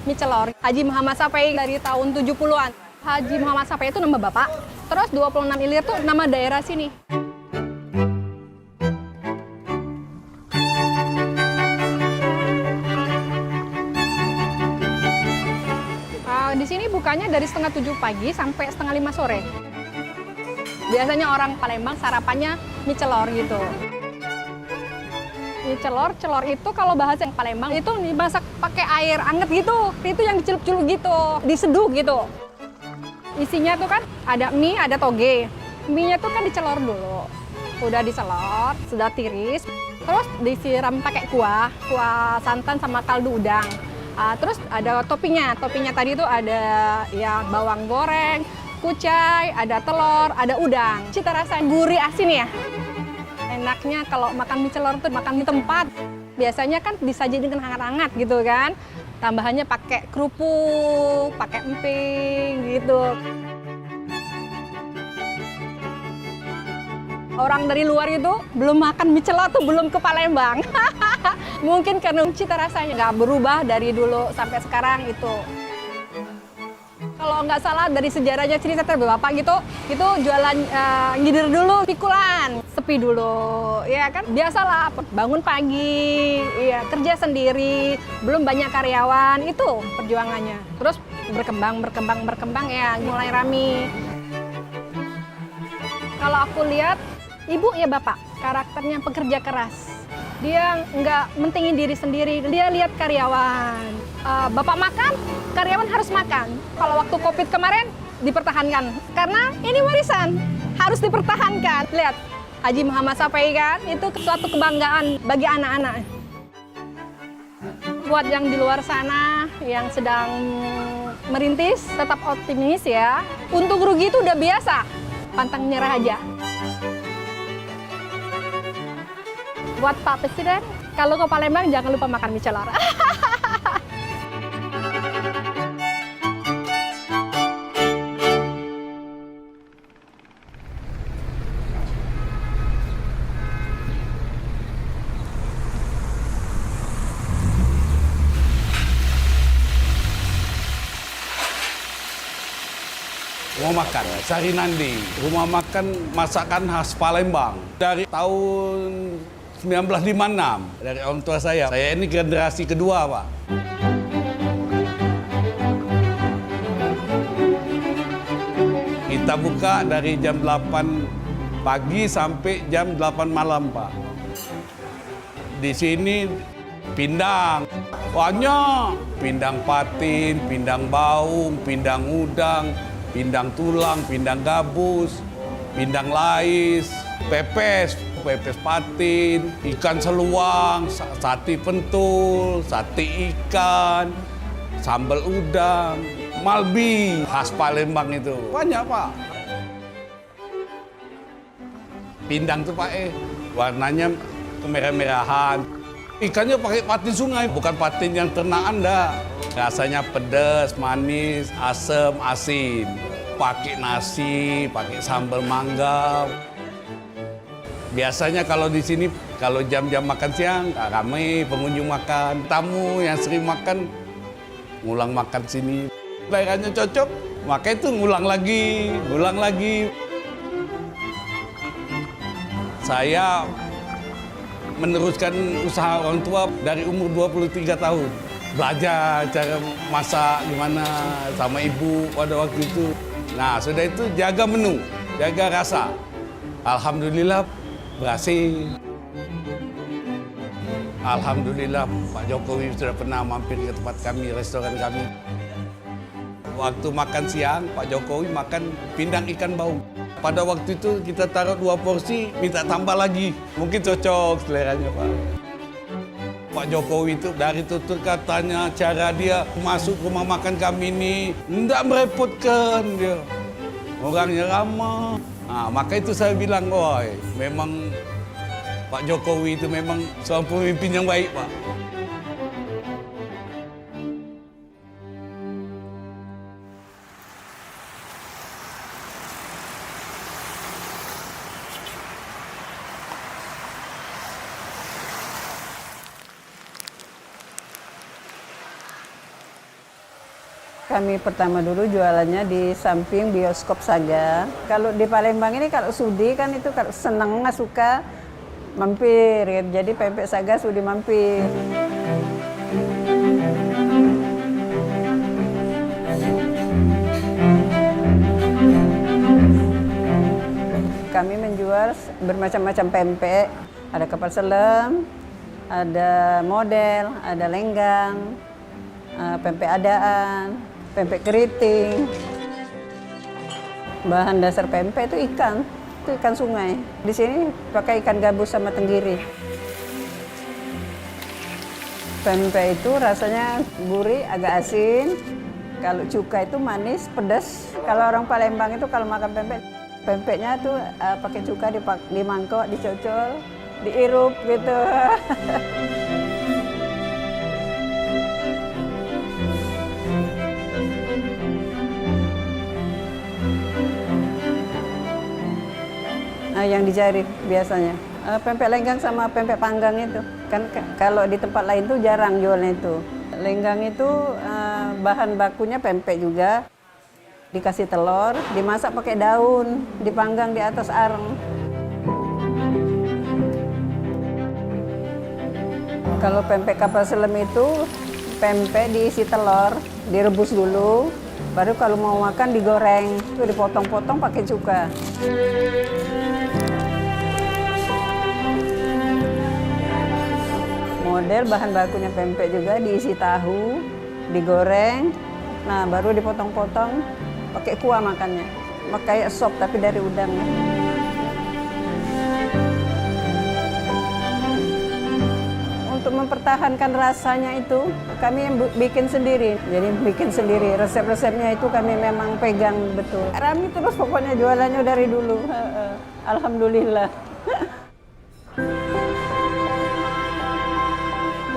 mie celor. Haji Muhammad Sapai dari tahun 70-an. Haji Muhammad Sapai itu nama bapak. Terus 26 Ilir tuh nama daerah sini. Di sini bukanya dari setengah 7 pagi sampai setengah 5 sore. Biasanya orang Palembang sarapannya mie celor gitu. Mie celor, celor itu kalau bahasa yang Palembang itu dimasak pakai air anget gitu. Itu yang dicelup-celup gitu, diseduh gitu. Isinya tuh kan ada mie, ada toge. Mie-nya tuh kan dicelor dulu. Udah dicelor, sudah tiris. Terus disiram pakai kuah santan sama kaldu udang. Terus ada toppingnya tadi itu ada ya bawang goreng, kucai, ada telur, ada udang. Cita rasa gurih asin ya. Enaknya kalau makan mie celor tuh makan di tempat. Biasanya kan disajiin dengan hangat-hangat gitu kan. Tambahannya pakai kerupuk, pakai emping gitu. Orang dari luar itu belum makan mie celor tuh belum ke Palembang. Mungkin karena cita rasanya nggak berubah dari dulu sampai sekarang itu. Kalau nggak salah dari sejarahnya cerita dari bapak gitu, itu jualan ngider dulu pikulan, sepi dulu, ya kan biasalah bangun pagi, ya kerja sendiri, belum banyak karyawan itu perjuangannya. Terus berkembang ya mulai rame. Kalau aku lihat ibu ya bapak karakternya pekerja keras. Dia nggak mentingin diri sendiri, dia lihat karyawan. Bapak makan, karyawan harus makan. Kalau waktu Covid kemarin dipertahankan, karena ini warisan, harus dipertahankan. Lihat, Haji Muhammad Sapai kan, itu suatu kebanggaan bagi anak-anak. Buat yang di luar sana, yang sedang merintis, tetap optimis ya. Untung rugi itu udah biasa, pantang nyerah aja. Buat Pak Presiden, kalau ke Palembang jangan lupa makan mie celor. Rumah makan Sari Nandi, rumah makan masakan khas Palembang dari tahun 1956 dari orang tua saya. Saya ini generasi kedua, Pak. Kita buka dari jam 8 pagi sampai jam 8 malam, Pak. Di sini pindang, banyak. Pindang patin, pindang baung, pindang udang, pindang tulang, pindang gabus, pindang lais, pepes patin, ikan seluang, sate pentul, sate ikan, sambal udang, malbi, khas Palembang itu. Banyak, Pak. Pindang tuh, Pak, warnanya kemerah-merahan. Ikannya pakai patin sungai, bukan patin yang ternakan, dah. Rasanya pedas, manis, asam, asin. Pakai nasi, pakai sambal mangga. Biasanya kalau di sini, kalau jam-jam makan siang, ramai pengunjung makan. Tamu yang sering makan, ngulang makan sini. Bayarannya cocok, maka itu ngulang lagi. Saya meneruskan usaha orang tua dari umur 23 tahun. Belajar cara masak gimana sama ibu pada waktu itu. Nah, sudah itu jaga menu, jaga rasa. Alhamdulillah berhasil. Alhamdulillah Pak Jokowi sudah pernah mampir ke tempat kami, restoran kami. Waktu makan siang, Pak Jokowi makan pindang ikan baung. Pada waktu itu kita taruh 2 porsi, minta tambah lagi. Mungkin cocok seleranya, Pak. Pak Jokowi itu dari tutur katanya, cara dia masuk rumah makan kami ini, tidak merepotkan dia. Orangnya ramah. Nah, maka itu saya bilang, woi, memang Pak Jokowi itu memang seorang pemimpin yang baik, Pak. Kami pertama dulu jualannya di samping bioskop Saga. Kalau di Palembang ini kalau sudi kan itu kalau seneng suka mampir, gitu. Jadi pempek Saga sudi mampir. Kami menjual bermacam-macam pempek, ada kapal selam, ada model, ada lenggang, pempek adaan, pempek keriting. Bahan dasar pempek itu ikan sungai. Di sini pakai ikan gabus sama tenggiri. Pempek itu rasanya gurih, agak asin. Kalau cuka itu manis, pedas. Kalau orang Palembang itu kalau makan pempek, pempeknya tuh pakai cuka di mangkok, dicocol, diirup gitu. Yang dicari biasanya pempek lenggang sama pempek panggang itu kan kalau di tempat lain tuh jarang jualnya itu. Lenggang itu bahan bakunya pempek juga, dikasih telur, dimasak pakai daun, dipanggang di atas areng. Kalau pempek kapal selam itu pempek diisi telur, direbus dulu, baru kalau mau makan digoreng, itu dipotong-potong pakai cuka. Model bahan bakunya pempek juga diisi tahu, digoreng, nah baru dipotong-potong pakai kuah makannya. Kayak sop tapi dari udang. Untuk mempertahankan rasanya itu kami yang bikin sendiri. Jadi bikin sendiri, resep-resepnya itu kami memang pegang betul. Rami terus pokoknya jualannya dari dulu. Alhamdulillah.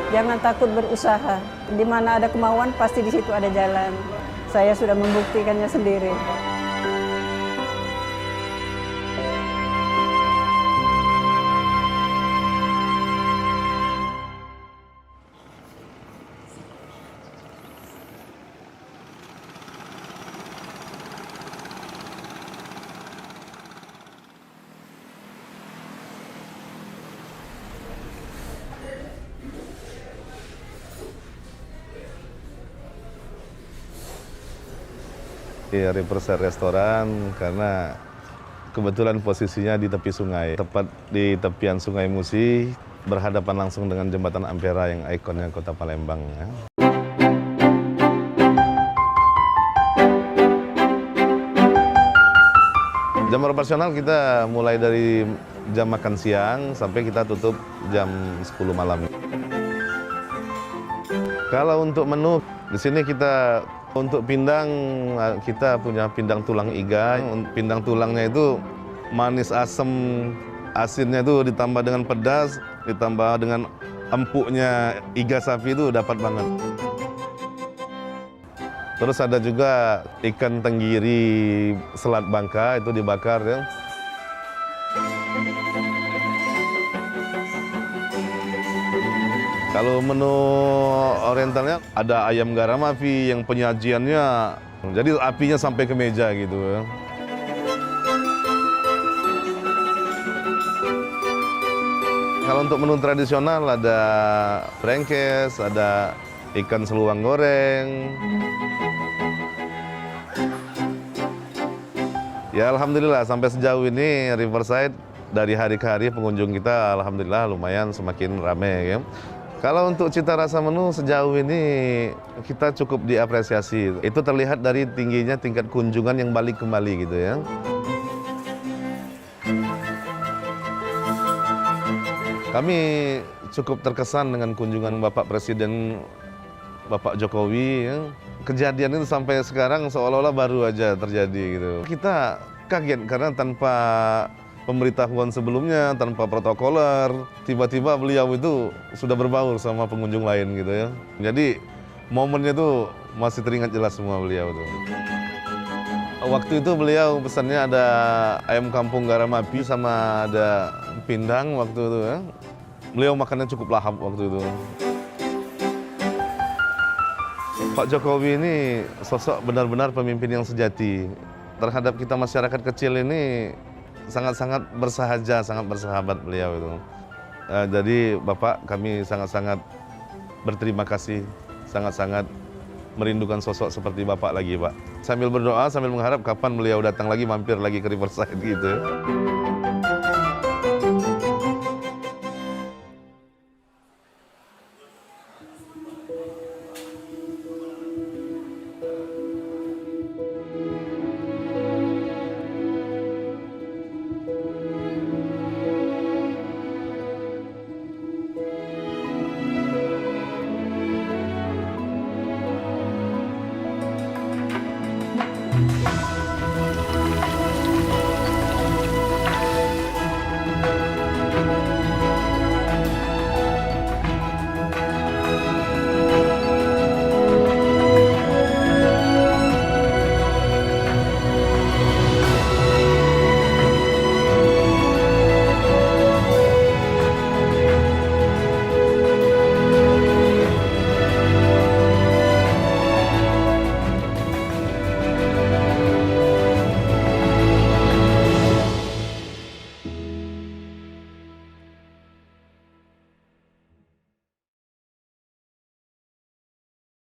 Jangan takut berusaha. Di mana ada kemauan, pasti di situ ada jalan. Saya sudah membuktikannya sendiri. Di Riverside Restoran karena kebetulan posisinya di tepi sungai, tepat di tepian Sungai Musi, berhadapan langsung dengan Jembatan Ampera yang ikonnya Kota Palembang. Ya. Jam operasional kita mulai dari jam makan siang sampai kita tutup jam 10 malam. Kalau untuk menu, di sini kita untuk pindang, kita punya pindang tulang iga. Pindang tulangnya itu manis asam, asinnya itu ditambah dengan pedas, ditambah dengan empuknya iga sapi itu dapat banget. Terus ada juga ikan tenggiri selat Bangka, itu dibakar ya. Kalau menu orientalnya ada ayam garam api yang penyajiannya, jadi apinya sampai ke meja gitu. Kalau untuk menu tradisional ada brengkes, ada ikan seluang goreng. Ya alhamdulillah sampai sejauh ini Riverside dari hari ke hari pengunjung kita alhamdulillah lumayan semakin ramai ya. Kalau untuk cita rasa menu sejauh ini kita cukup diapresiasi. Itu terlihat dari tingginya tingkat kunjungan yang balik kembali gitu ya. Kami cukup terkesan dengan kunjungan Bapak Presiden Bapak Jokowi ya. Kejadian itu sampai sekarang seolah-olah baru aja terjadi gitu. Kita kaget karena tanpa pemberitahuan sebelumnya, tanpa protokoler, tiba-tiba beliau itu sudah berbaur sama pengunjung lain gitu ya. Jadi momennya itu masih teringat jelas semua beliau tuh. Waktu itu beliau pesannya ada ayam kampung garam api sama ada pindang waktu itu ya. Beliau makannya cukup lahap waktu itu. Pak Jokowi ini sosok benar-benar pemimpin yang sejati. Terhadap kita masyarakat kecil ini sangat-sangat bersahaja, sangat bersahabat beliau itu. Jadi Bapak, kami sangat-sangat berterima kasih, sangat-sangat merindukan sosok seperti Bapak lagi, Pak. Sambil berdoa, sambil mengharap kapan beliau datang lagi, mampir lagi ke Riverside gitu.